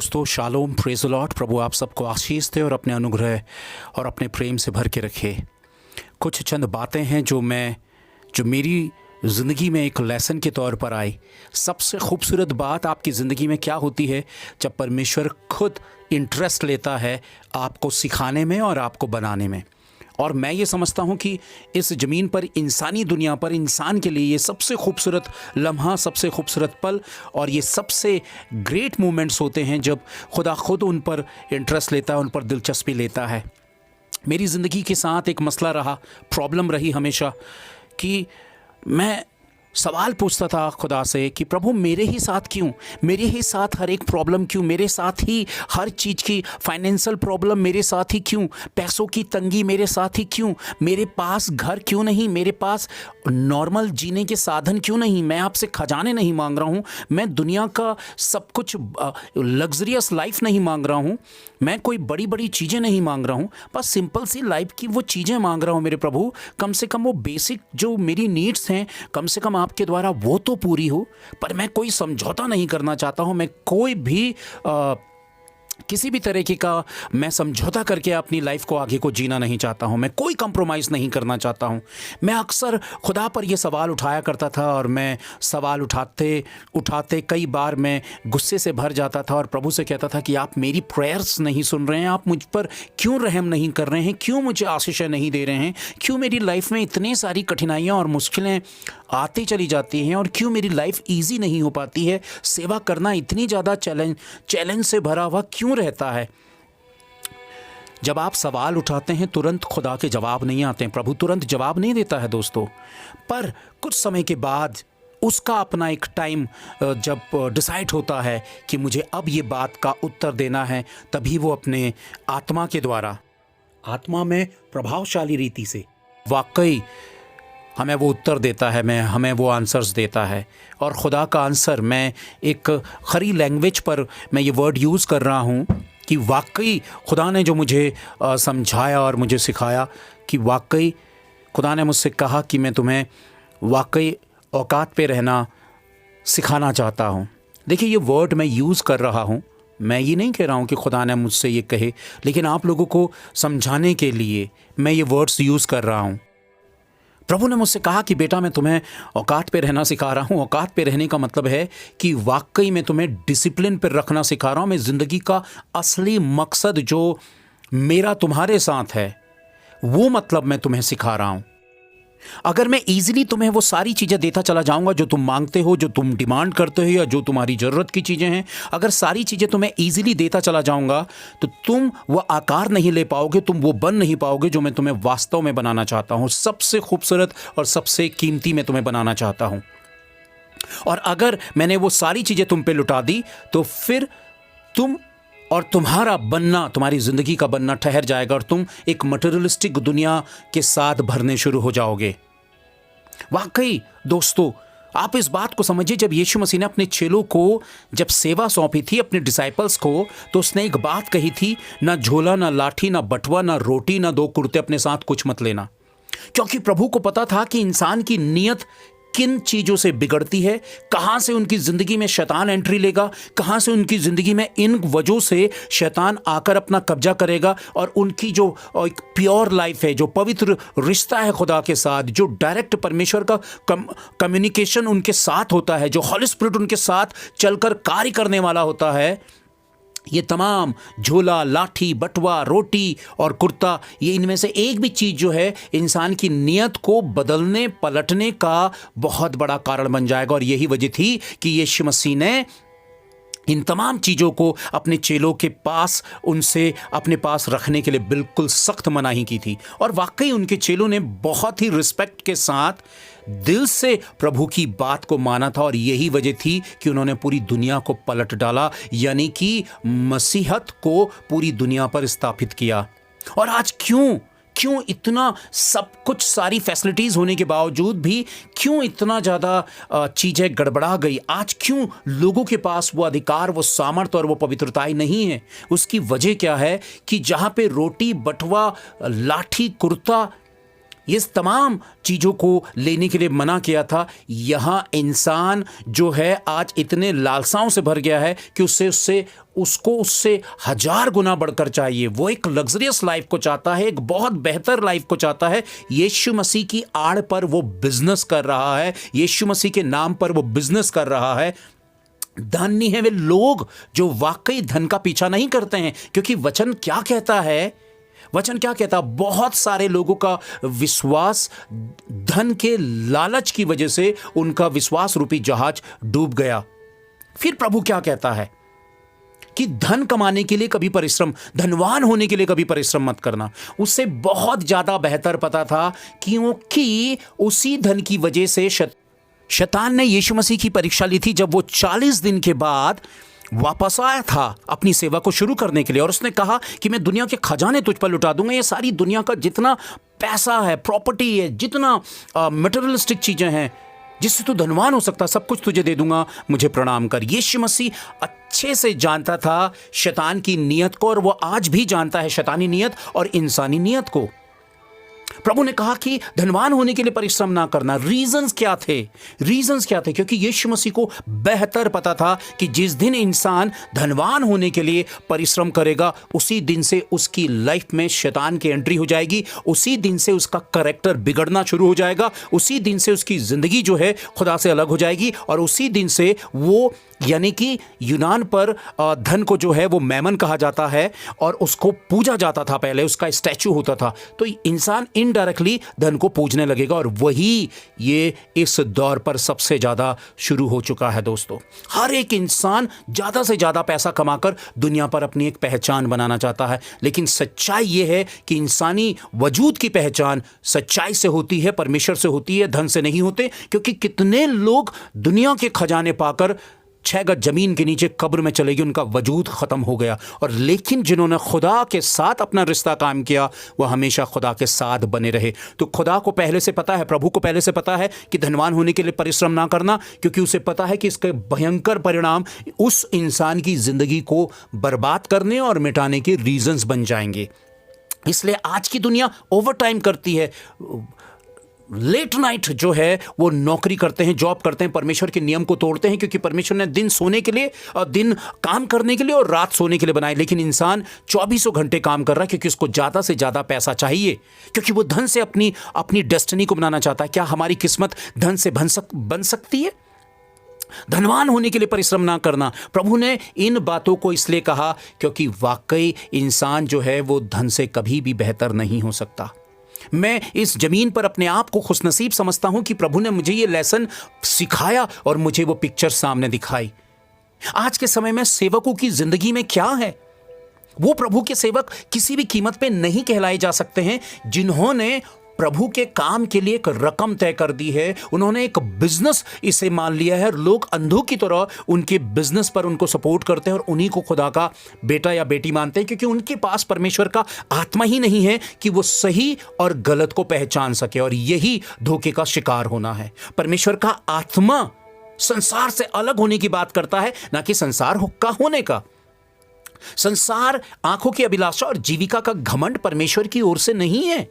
दोस्तों, shalom, praise the Lord. प्रभु आप सबको आशीष दे और अपने अनुग्रह और अपने प्रेम से भर के रखे। कुछ चंद बातें हैं जो मेरी ज़िंदगी में एक लेसन के तौर पर आई। सबसे खूबसूरत बात आपकी ज़िंदगी में क्या होती है? जब परमेश्वर खुद इंटरेस्ट लेता है आपको सिखाने में और आपको बनाने में। और मैं ये समझता हूँ कि इस ज़मीन पर, इंसानी दुनिया पर, इंसान के लिए ये सबसे खूबसूरत लम्हा, सबसे खूबसूरत पल और ये सबसे ग्रेट मोमेंट्स होते हैं जब खुदा खुद उन पर इंटरेस्ट लेता है, उन पर दिलचस्पी लेता है। मेरी ज़िंदगी के साथ एक मसला रहा, प्रॉब्लम रही हमेशा कि मैं सवाल पूछता था खुदा से कि प्रभु मेरे ही साथ क्यों, मेरे ही साथ हर एक प्रॉब्लम क्यों, मेरे साथ ही हर चीज़ की फाइनेंशियल प्रॉब्लम मेरे साथ ही क्यों, पैसों की तंगी मेरे साथ ही क्यों, मेरे पास घर क्यों नहीं, मेरे पास नॉर्मल जीने के साधन क्यों नहीं। मैं आपसे खजाने नहीं मांग रहा हूँ, मैं दुनिया का सब कुछ लग्जरियस लाइफ नहीं मांग रहा हूँ, मैं कोई बड़ी बड़ी चीज़ें नहीं मांग रहा हूँ, बस सिंपल सी लाइफ की वो चीज़ें मांग रहा हूँ मेरे प्रभु। कम से कम वो बेसिक जो मेरी नीड्स हैं, कम से कम आपके द्वारा वो तो पूरी हो। पर मैं कोई समझौता नहीं करना चाहता हूँ, मैं कोई भी किसी भी तरीके का मैं समझौता करके अपनी लाइफ को आगे को जीना नहीं चाहता हूँ, मैं कोई कंप्रोमाइज़ नहीं करना चाहता हूँ। मैं अक्सर खुदा पर ये सवाल उठाया करता था और मैं सवाल उठाते उठाते कई बार मैं गुस्से से भर जाता था और प्रभु से कहता था कि आप मेरी प्रेयर्स नहीं सुन रहे हैं, आप मुझ पर क्यों रहम नहीं कर रहे हैं, क्यों मुझे आशीषें नहीं दे रहे हैं, क्यों मेरी लाइफ में इतनी सारी कठिनाइयाँ और मुश्किलें आती चली जाती हैं और क्यों मेरी लाइफ ईजी नहीं हो पाती है, सेवा करना इतनी ज़्यादा चैलेंज से भरा हुआ क्यों रहता है। जब आप सवाल उठाते हैं तुरंत खुदा के जवाब नहीं आते हैं, प्रभु तुरंत जवाब नहीं देता है दोस्तों। पर कुछ समय के बाद उसका अपना एक टाइम जब डिसाइड होता है कि मुझे अब ये बात का उत्तर देना है, तभी वो अपने आत्मा के द्वारा, आत्मा में प्रभावशाली रीति से वाकई हमें वो उत्तर देता है, हमें वो आंसर्स देता है। और खुदा का आंसर, मैं एक खरी लैंग्वेज पर मैं ये वर्ड यूज़ कर रहा हूँ कि वाकई खुदा ने जो मुझे समझाया और मुझे सिखाया कि वाकई खुदा ने मुझसे कहा कि मैं तुम्हें वाकई औकात पे रहना सिखाना चाहता हूँ। देखिए, ये वर्ड मैं यूज़ कर रहा हूँ, मैं ये नहीं कह रहा हूँ कि खुदा ने मुझसे ये कहे, लेकिन आप लोगों को समझाने के लिए मैं ये वर्ड्स यूज़ कर रहा हूँ। प्रभु ने मुझसे कहा कि बेटा, मैं तुम्हें औकात पे रहना सिखा रहा हूँ। औकात पे रहने का मतलब है कि वाकई मैं तुम्हें डिसिप्लिन पर रखना सिखा रहा हूँ। मैं ज़िंदगी का असली मकसद जो मेरा तुम्हारे साथ है, वो मतलब मैं तुम्हें सिखा रहा हूँ। अगर मैं ईजिली तुम्हें वो सारी चीज़ें देता चला जाऊंगा जो तुम मांगते हो, जो तुम डिमांड करते हो या जो तुम्हारी ज़रूरत की चीज़ें हैं, अगर सारी चीज़ें तुम्हें ईजिली देता चला जाऊंगा तो तुम वो आकार नहीं ले पाओगे, तुम वो बन नहीं पाओगे जो मैं तुम्हें वास्तव में बनाना चाहता हूँ। सबसे खूबसूरत और सबसे कीमती मैं तुम्हें बनाना चाहता हूँ। और अगर मैंने वो सारी चीज़ें तुम पे लुटा दी तो फिर तुम और तुम्हारा बनना, तुम्हारी ज़िंदगी का बनना ठहर जाएगा और तुम एक मटेरियलिस्टिक दुनिया के साथ भरने शुरू हो जाओगे। वाकई दोस्तों, आप इस बात को समझिए, जब यीशु मसीह ने अपने चेलों को जब सेवा सौंपी थी, अपने डिसाइपल्स को, तो उसने एक बात कही थी, ना झोला, ना लाठी, ना बटुआ, ना रोटी, ना 2 कुर्ते अपने साथ कुछ मत लेना। क्योंकि प्रभु को पता था कि इंसान की नीयत किन चीज़ों से बिगड़ती है, कहाँ से उनकी ज़िंदगी में शैतान एंट्री लेगा, कहाँ से उनकी ज़िंदगी में इन वजहों से शैतान आकर अपना कब्जा करेगा और उनकी जो एक प्योर लाइफ है, जो पवित्र रिश्ता है खुदा के साथ, जो डायरेक्ट परमेश्वर का कम्युनिकेशन उनके साथ होता है, जो हॉली स्पिरिट उनके साथ चलकर कार्य करने वाला होता है, ये तमाम झोला, लाठी, बटुआ, रोटी और कुर्ता, ये इनमें से एक भी चीज़ जो है इंसान की नीयत को बदलने पलटने का बहुत बड़ा कारण बन जाएगा। और यही वजह थी कि यीशु मसीह ने इन तमाम चीज़ों को अपने चेलों के पास, उनसे अपने पास रखने के लिए बिल्कुल सख्त मनाही की थी। और वाकई उनके चेलों ने बहुत ही रिस्पेक्ट के साथ दिल से प्रभु की बात को माना था और यही वजह थी कि उन्होंने पूरी दुनिया को पलट डाला, यानी कि मसीहत को पूरी दुनिया पर स्थापित किया। और आज क्यों इतना सब कुछ, सारी फैसिलिटीज़ होने के बावजूद भी क्यों इतना ज़्यादा चीज़ें गड़बड़ा गई? आज क्यों लोगों के पास वो अधिकार, वो सामर्थ्य और वो पवित्रताएं नहीं है? उसकी वजह क्या है कि जहाँ पे रोटी, बटुआ, लाठी, कुर्ता ये तमाम चीज़ों को लेने के लिए मना किया था। यहाँ इंसान जो है आज इतने लालसाओं से भर गया है कि उससे 1000 गुना बढ़कर चाहिए। वो एक लग्जरियस लाइफ को चाहता है, एक बहुत बेहतर लाइफ को चाहता है। यीशु मसीह की आड़ पर वो बिजनेस कर रहा है, यीशु मसीह के नाम पर वो बिजनेस कर रहा है। धन्य है वे लोग जो वाकई धन का पीछा नहीं करते हैं, क्योंकि वचन क्या कहता है? वचन क्या कहता? बहुत सारे लोगों का विश्वास धन के लालच की वजह से उनका विश्वास रूपी जहाज डूब गया। फिर प्रभु क्या कहता है कि धन कमाने के लिए कभी परिश्रम, धनवान होने के लिए कभी परिश्रम मत करना। उससे बहुत ज्यादा बेहतर पता था, क्योंकि उसी धन की वजह से शैतान ने यीशु मसीह की परीक्षा ली थी जब वो 40 दिन के बाद वापस आया था अपनी सेवा को शुरू करने के लिए, और उसने कहा कि मैं दुनिया के खजाने तुझ पर लुटा दूंगा। ये सारी दुनिया का जितना पैसा है, प्रॉपर्टी है, जितना मटेरियलिस्टिक चीजें हैं जिससे तू धनवान हो सकता, सब कुछ तुझे दे दूंगा, मुझे प्रणाम कर। यीशु मसीह अच्छे से जानता था शैतान की नीयत को, और वो आज भी जानता है शैतानी नीयत और इंसानी नीयत को। प्रभु ने कहा कि धनवान होने के लिए परिश्रम ना करना। रीजंस क्या थे? क्योंकि यीशु मसीह को बेहतर पता था कि जिस दिन इंसान धनवान होने के लिए परिश्रम करेगा, उसी दिन से उसकी लाइफ में शैतान की एंट्री हो जाएगी, उसी दिन से उसका कैरेक्टर बिगड़ना शुरू हो जाएगा, उसी दिन से उसकी जिंदगी जो है खुदा से अलग हो जाएगी, और उसी दिन से वो, यानी कि यूनान पर धन को जो है वो मैमन कहा जाता है और उसको पूजा जाता था, पहले उसका स्टैचू होता था। तो इंसान इनडायरेक्टली धन को पूजने लगेगा, और वही ये इस दौर पर सबसे ज्यादा शुरू हो चुका है दोस्तों। हर एक इंसान ज्यादा से ज्यादा पैसा कमाकर दुनिया पर अपनी एक पहचान बनाना चाहता है, लेकिन सच्चाई ये है कि इंसानी वजूद की पहचान सच्चाई से होती है, परमेश्वर से होती है, धन से नहीं होते। क्योंकि कितने लोग दुनिया के खजाने पाकर 6 गज जमीन के नीचे कब्र में चले गए, उनका वजूद खत्म हो गया। और लेकिन जिन्होंने खुदा के साथ अपना रिश्ता कायम किया, वह हमेशा खुदा के साथ बने रहे। तो खुदा को पहले से पता है, प्रभु को पहले से पता है कि धनवान होने के लिए परिश्रम ना करना, क्योंकि उसे पता है कि इसके भयंकर परिणाम उस इंसान की जिंदगी को बर्बाद करने और मिटाने के रीजंस बन जाएंगे। इसलिए आज की दुनिया ओवर टाइम करती है, लेट नाइट जो है वो नौकरी करते हैं, जॉब करते हैं, परमेश्वर के नियम को तोड़ते हैं, क्योंकि परमेश्वर ने दिन सोने के लिए और दिन काम करने के लिए और रात सोने के लिए बनाए। लेकिन इंसान 24 घंटे काम कर रहा है, क्योंकि उसको ज़्यादा से ज़्यादा पैसा चाहिए, क्योंकि वो धन से अपनी डेस्टिनी को बनाना चाहता है। क्या हमारी किस्मत धन से बन सकती है? धनवान होने के लिए परिश्रम ना करना। प्रभु ने इन बातों को इसलिए कहा क्योंकि वाकई इंसान जो है वो धन से कभी भी बेहतर नहीं हो सकता। मैं इस जमीन पर अपने आप को खुशनसीब समझता हूं कि प्रभु ने मुझे ये लेसन सिखाया और मुझे वो पिक्चर सामने दिखाई। आज के समय में सेवकों की जिंदगी में क्या है? वो प्रभु के सेवक किसी भी कीमत पे नहीं कहलाए जा सकते हैं जिन्होंने प्रभु के काम के लिए एक रकम तय कर दी है, उन्होंने एक बिजनेस इसे मान लिया है। लोग अंधों की तरह उनके बिजनेस पर उनको सपोर्ट करते हैं और उन्हीं को खुदा का बेटा या बेटी मानते हैं, क्योंकि उनके पास परमेश्वर का आत्मा ही नहीं है कि वो सही और गलत को पहचान सके, और यही धोखे का शिकार होना है। परमेश्वर का आत्मा संसार से अलग होने की बात करता है, ना कि संसार का होने का। संसार, आंखों की अभिलाषा और जीविका का घमंड परमेश्वर की ओर से नहीं है।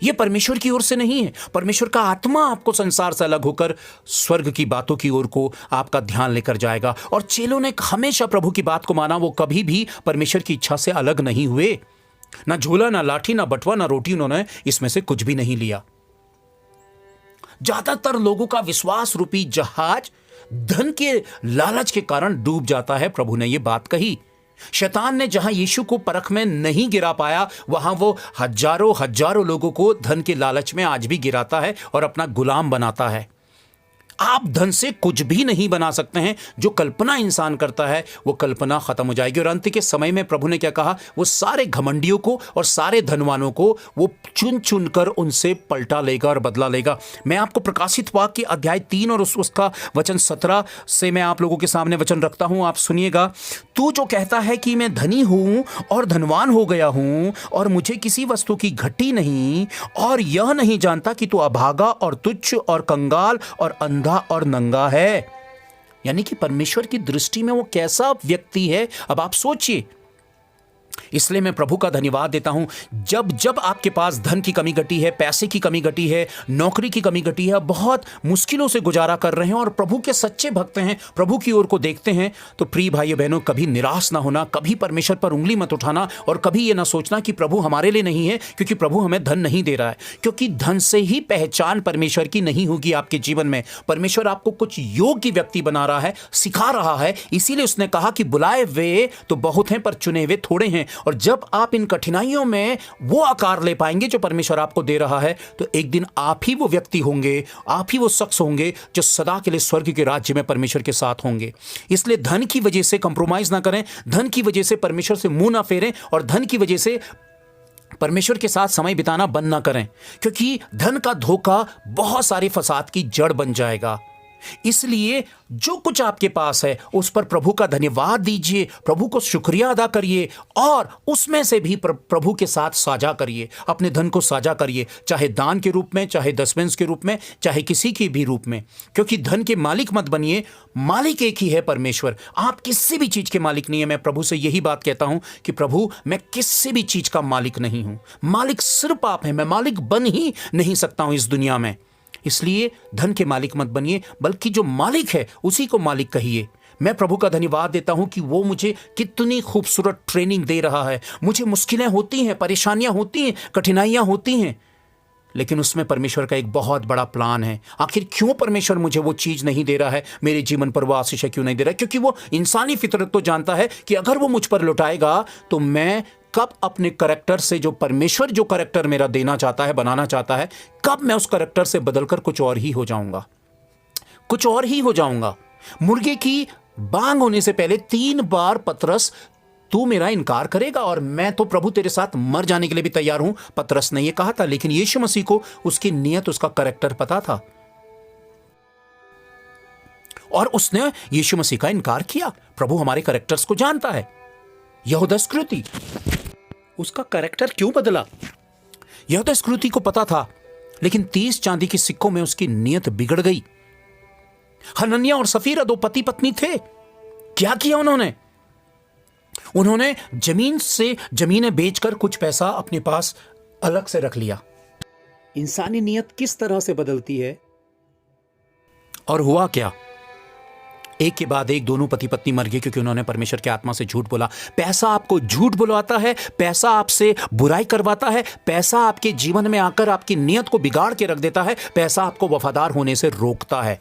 यह परमेश्वर की ओर से नहीं है। परमेश्वर का आत्मा आपको संसार से अलग होकर स्वर्ग की बातों की ओर को आपका ध्यान लेकर जाएगा। और चेलों ने हमेशा प्रभु की बात को माना, वो कभी भी परमेश्वर की इच्छा से अलग नहीं हुए। ना झोला, ना लाठी, ना बटवा, ना रोटी, उन्होंने इसमें से कुछ भी नहीं लिया। ज्यादातर लोगों का विश्वास रूपी जहाज धन के लालच के कारण डूब जाता है। प्रभु ने यह बात कही। शैतान ने जहां यीशु को परख में नहीं गिरा पाया, वहां वो हजारों लोगों को धन के लालच में आज भी गिराता है और अपना गुलाम बनाता है। आप धन से कुछ भी नहीं बना सकते हैं। जो कल्पना इंसान करता है वो कल्पना खत्म हो जाएगी। और अंत के समय में प्रभु ने क्या कहा? वो सारे घमंडियों को और सारे धनवानों को वो चुन चुन कर उनसे पलटा लेगा और बदला लेगा। मैं आपको प्रकाशित वाक्य अध्याय 3 और उसका वचन 17 से मैं आप लोगों के सामने वचन रखता हूं, आप सुनिएगा। तू जो कहता है कि मैं धनी हूं और धनवान हो गया हूं और मुझे किसी वस्तु की घटी नहीं, और यह नहीं जानता कि तू अभागा और तुच्छ और कंगाल और अंधा और नंगा है। यानी कि परमेश्वर की दृष्टि में वो कैसा व्यक्ति है? अब आप सोचिए, इसलिए मैं प्रभु का धन्यवाद देता हूं। जब जब आपके पास धन की कमी घटी है, पैसे की कमी घटी है, नौकरी की कमी घटी है, बहुत मुश्किलों से गुजारा कर रहे हैं और प्रभु के सच्चे भक्त हैं, प्रभु की ओर को देखते हैं, तो प्रिय भाइयों बहनों, कभी निराश ना होना, कभी परमेश्वर पर उंगली मत उठाना और कभी ये ना सोचना कि प्रभु हमारे लिए नहीं है, क्योंकि प्रभु हमें धन नहीं दे रहा है। क्योंकि धन से ही पहचान परमेश्वर की नहीं होगी आपके जीवन में। परमेश्वर आपको कुछ योग्य व्यक्ति बना रहा है, सिखा रहा है। इसीलिए उसने कहा कि बुलाए वे तो बहुत हैं पर चुने हुए थोड़े हैं। और जब आप इन कठिनाइयों में वो आकार ले पाएंगे जो परमेश्वर आपको दे रहा है, तो एक दिन आप ही वो व्यक्ति होंगे, आप ही वो शख्स होंगे जो सदा के लिए स्वर्ग के राज्य में परमेश्वर के साथ होंगे। इसलिए धन की वजह से कंप्रोमाइज ना करें, धन की वजह से परमेश्वर से मुंह ना फेरें और धन की वजह से परमेश्वर के साथ समय बिताना बंद ना करें, क्योंकि धन का धोखा बहुत सारे फसाद की जड़ बन जाएगा। इसलिए जो कुछ आपके पास है उस पर प्रभु का धन्यवाद दीजिए, प्रभु को शुक्रिया अदा करिए और उसमें से भी प्रभु के साथ साझा करिए, अपने धन को साझा करिए, चाहे दान के रूप में, चाहे दशमेंश के रूप में, चाहे किसी के भी रूप में। क्योंकि धन के मालिक मत बनिए, मालिक एक ही है परमेश्वर। आप किसी भी चीज के मालिक नहीं है। मैं प्रभु से यही बात कहता हूं कि प्रभु मैं किसी भी चीज का मालिक नहीं हूं, मालिक सिर्फ आप हैं। मैं मालिक बन ही नहीं सकता हूं इस दुनिया में। इसलिए धन के मालिक मत बनिए, बल्कि जो मालिक है उसी को मालिक कहिए। मैं प्रभु का धन्यवाद देता हूं कि वो मुझे कितनी खूबसूरत ट्रेनिंग दे रहा है। मुझे मुश्किलें होती हैं, परेशानियां होती हैं, कठिनाइयां होती हैं, लेकिन उसमें परमेश्वर का एक बहुत बड़ा प्लान है। आखिर क्यों परमेश्वर मुझे वो चीज़ नहीं दे रहा है, मेरे जीवन पर वो आशीष क्यों नहीं दे रहा है? क्योंकि वो इंसानी फितरत तो जानता है कि अगर वो मुझ पर लुटाएगा तो मैं कब अपने करैक्टर से, जो परमेश्वर जो करैक्टर मेरा देना चाहता है, बनाना चाहता है, कब मैं उस करैक्टर से बदलकर कुछ और ही हो जाऊंगा, कुछ और ही हो जाऊंगा। मुर्गे की बांग होने से पहले 3 बार पतरस तू मेरा इनकार करेगा और मैं तो प्रभु तेरे साथ मर जाने के लिए भी तैयार हूं, पतरस ने यह कहा था। लेकिन यीशु मसीह को उसकी नियत, उसका करैक्टर पता था और उसने यीशु मसीह का इनकार किया। प्रभु हमारे करैक्टर्स को जानता है। यहूदा इस्करियोती, उसका करैक्टर क्यों बदला? यहूदा इस्करियोती को पता था, लेकिन 30 चांदी के सिक्कों में उसकी नियत बिगड़ गई। हनन्याह और सफीरा 2 पति पत्नी थे। क्या किया उन्होंने जमीनें बेचकर कुछ पैसा अपने पास अलग से रख लिया। इंसानी नियत किस तरह से बदलती है और हुआ क्या? एक के बाद एक दोनों पति पत्नी मर गए, क्योंकि उन्होंने परमेश्वर की आत्मा से झूठ बोला। पैसा आपको झूठ बुलवाता है, पैसा आपसे बुराई करवाता है, पैसा आपके जीवन में आकर आपकी नियत को बिगाड़ के रख देता है, पैसा आपको वफादार होने से रोकता है।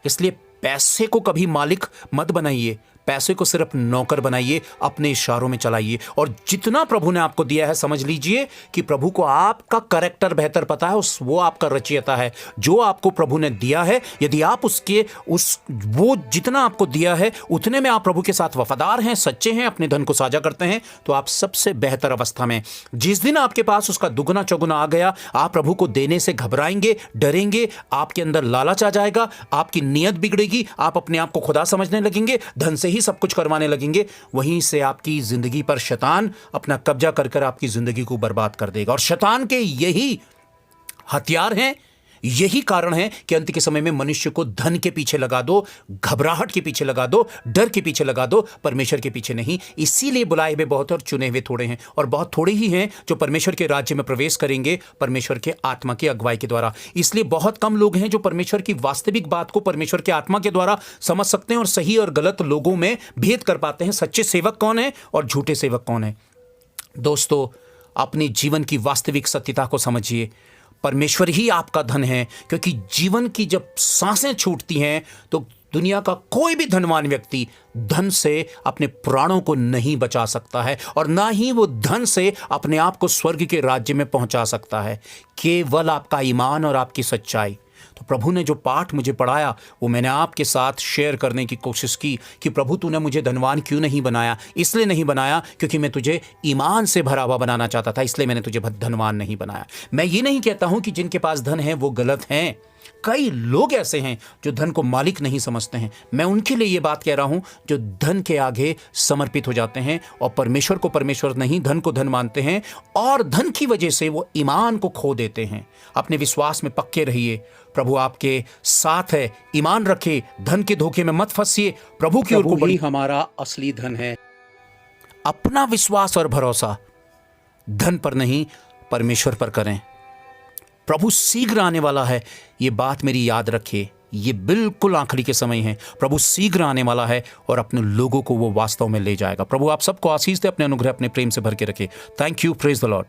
इसलिए पैसे को कभी मालिक मत बनाइए, पैसे को सिर्फ नौकर बनाइए, अपने इशारों में चलाइए। और जितना प्रभु ने आपको दिया है, समझ लीजिए कि प्रभु को आपका करैक्टर बेहतर पता है, वो आपका रचयिता है। जो आपको प्रभु ने दिया है, यदि आप वो जितना आपको दिया है उतने में आप प्रभु के साथ वफादार हैं, सच्चे हैं, अपने धन को साझा करते हैं, तो आप सबसे बेहतर अवस्था में। जिस दिन आपके पास उसका दुगना चौगुना आ गया, आप प्रभु को देने से घबराएंगे, डरेंगे, आपके अंदर लालच आ जाएगा, आपकी नियत बिगड़ेगी, आप अपने आप को खुदा समझने लगेंगे, धन से ही सब कुछ करवाने लगेंगे। वहीं से आपकी जिंदगी पर शैतान अपना कब्जा कर आपकी जिंदगी को बर्बाद कर देगा। और शैतान के यही हथियार हैं, यही कारण है कि अंत के समय में मनुष्य को धन के पीछे लगा दो, घबराहट के पीछे लगा दो, डर के पीछे लगा दो, परमेश्वर के पीछे नहीं। इसीलिए बुलाए हुए बहुत और चुने हुए थोड़े हैं, और बहुत थोड़े ही हैं जो परमेश्वर के राज्य में प्रवेश करेंगे परमेश्वर के आत्मा की अगुवाई के द्वारा। इसलिए बहुत कम लोग हैं जो परमेश्वर की वास्तविक बात को परमेश्वर के आत्मा के द्वारा समझ सकते हैं और सही और गलत लोगों में भेद कर पाते हैं। सच्चे सेवक कौन है और झूठे सेवक कौन है? दोस्तों, अपने जीवन की वास्तविक सत्यता को समझिए। परमेश्वर ही आपका धन है, क्योंकि जीवन की जब सांसें छूटती हैं तो दुनिया का कोई भी धनवान व्यक्ति धन से अपने प्राणों को नहीं बचा सकता है, और ना ही वो धन से अपने आप को स्वर्ग के राज्य में पहुंचा सकता है। केवल आपका ईमान और आपकी सच्चाई। तो प्रभु ने जो पाठ मुझे पढ़ाया वो मैंने आपके साथ शेयर करने की कोशिश की कि प्रभु तूने मुझे धनवान क्यों नहीं बनाया? इसलिए नहीं बनाया क्योंकि मैं तुझे ईमान से भरा हुआ बनाना चाहता था, इसलिए मैंने तुझे धनवान नहीं बनाया। मैं ये नहीं कहता हूं कि जिनके पास धन है वो गलत हैं। कई लोग ऐसे हैं जो धन को मालिक नहीं समझते हैं। मैं उनके लिए ये बात कह रहा हूं जो धन के आगे समर्पित हो जाते हैं और परमेश्वर को परमेश्वर नहीं, धन को धन मानते हैं, और धन की वजह से वो ईमान को खो देते हैं। अपने विश्वास में पक्के रहिए, प्रभु आपके साथ है। ईमान रखिए, धन के धोखे में मत फंसिए। प्रभु की ओर को बढ़िए, हमारा असली धन है। अपना विश्वास और भरोसा धन पर नहीं, परमेश्वर पर करें। प्रभु शीघ्र आने वाला है, ये बात मेरी याद रखिए। ये बिल्कुल आखिरी के समय है। प्रभु शीघ्र आने वाला है और अपने लोगों को वो वास्तव में ले जाएगा। प्रभु आप सबको आशीष दे, अपने अनुग्रह, अपने प्रेम से भर के रखे। Thank you, praise the Lord.